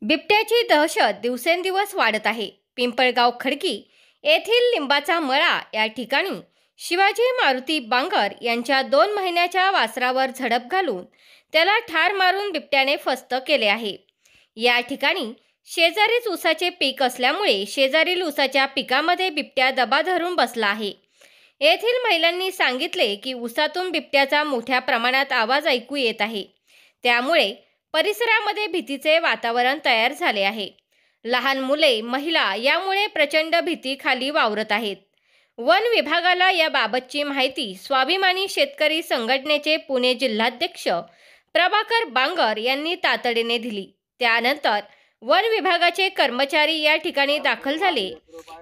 बिबट्याची दहशत दिवसेंदिवस वाढत आहे. पिंपळगाव खडकी येथील लिंबाचा मळा या ठिकाणी शिवाजी मारुती बांगर यांच्या 2 महिन्याच्या वासरावर झडप घालून त्याला ठार मारून बिबट्याने फस्त केले आहे. या ठिकाणी शेजारीच ऊसाचे पीक असल्यामुळे शेजारील ऊसाच्या पिकामध्ये बिबट्या दबा धरून बसला आहे. येथील महिलांनी सांगितले की ऊसातून बिबट्याचा मोठ्या प्रमाणात आवाज ऐकू येत आहे. त्यामुळे परिसरामध्ये भीतीचे वातावरण तयार झाले आहे. लहान मुले, महिला यामुळे प्रचंड भीती खाली वावरत आहेत. वन विभागाला याबाबतची माहिती स्वाभिमानी शेतकरी संघटनेचे पुणे जिल्हाध्यक्ष प्रभाकर बांगर यांनी तातडीने दिली. त्यानंतर वन विभागाचे कर्मचारी या ठिकाणी दाखल झाले.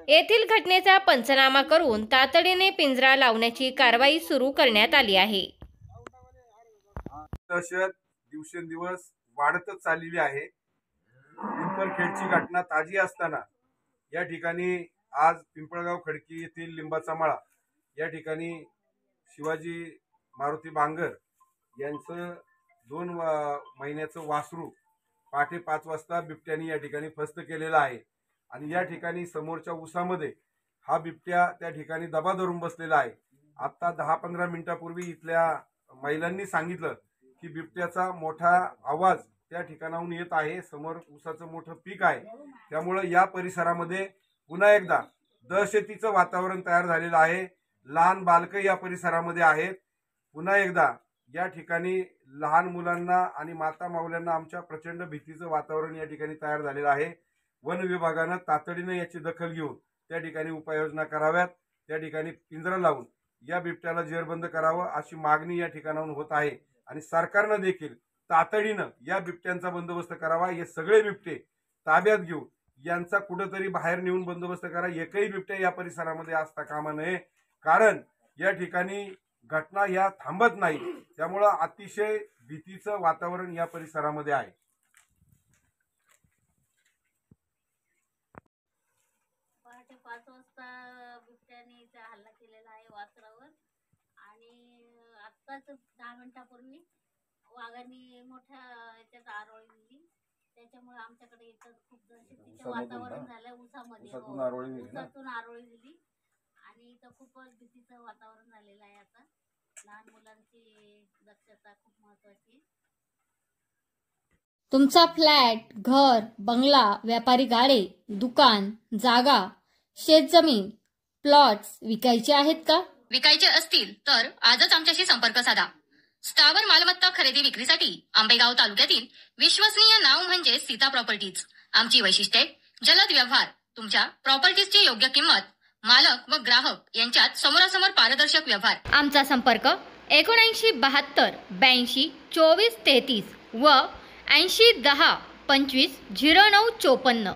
येथील घटनेचा पंचनामा करून तातडीने पिंजरा लावण्याची कारवाई सुरू करण्यात आली आहे. दहशत दिवसेंदिवस वाढतच चाललेली आहे. पिंपळखेडची घटना ताजी असताना या ठिकाणी आज पिंपळगाव खडकी येथील लिंबाचा मळा या ठिकाणी शिवाजी मारुती बांगर यांचं 2 महिन्याचं वासरू पहाटे 5 वाजता बिबट्याने या ठिकाणी फस्त केलेलं आहे. आणि या ठिकाणी समोरच्या ऊसामध्ये हा बिबट्या त्या ठिकाणी दबा धरून बसलेला आहे. आता 10-15 मिनिटापूर्वी इथल्या महिलांनी सांगितलं की बिबट्याचा मोठा आवाज त्या ठिकाणाहून येत आहे. समोर ऊसाचं मोठं पीक आहे, त्यामुळे या परिसरामध्ये पुन्हा एकदा दहशतीचं वातावरण तयार झालेलं आहे. लहान बालकं या परिसरामध्ये आहेत. पुन्हा एकदा या ठिकाणी लहान मुलांना आणि माता माऊल्यांना आमच्या प्रचंड भीतीचं वातावरण या ठिकाणी तयार झालेलं आहे. वन विभागानं तातडीने याची दखल घेऊन त्या ठिकाणी उपाययोजना कराव्यात. त्या ठिकाणी पिंजरा लावून या बिबट्याला जेरबंद करावं अशी मागणी या ठिकाणाहून होत आहे. आणि सरकारनं देखील तातडीनं या बिबट्यांचा बंदोबस्त करावा. हे सगळे बिबटे ताब्यात घेऊन यांचा कुठेतरी बाहेर नेऊन बंदोबस्त करा. एकही बिबट्या या परिसरामध्ये असता कामा नये, कारण या ठिकाणी घटना या थांबत नाही. त्यामुळं अतिशय भीतीचं वातावरण या परिसरामध्ये आहे. पहाटे 5 वाजता बिबट्याने हल्ला केलेला आहे वासरावर. आणि आत्ताच 10 मिनिटापूर्वी वाघाने मोठ्या याच्यात आरोळी दिली. त्याच्यामुळे आमच्याकडे इथं खूप दहशतीचं वातावरण झालं. ऊसातून आरोळी दिली आणि इथं खूपच भीतीचं वातावरण झालेलं आहे. आता लहान मुलांची दक्षता खूप महत्वाची आहे. तुमचा फ्लॅट, घर, बंगला, व्यापारी गाडे, दुकान, जागा, शेतजमीन, प्लॉट्स विकायचे आहेत का? विकायचे असतील तर आजच आमच्याशी संपर्क साधा. स्थावर मालमत्ता खरेदी विक्रीसाठी आंबेगाव तालुक्यातील विश्वसनीय नाव म्हणजे सीता प्रॉपर्टीज. आमची वैशिष्ट्ये: जलद व्यवहार, तुमच्या प्रॉपर्टीजची योग्य किंमत, मालक व ग्राहक यांच्यात समोरासमोर पारदर्शक व्यवहार. आमचा संपर्क 7972 82 24 33 व 80 10 25 09 54.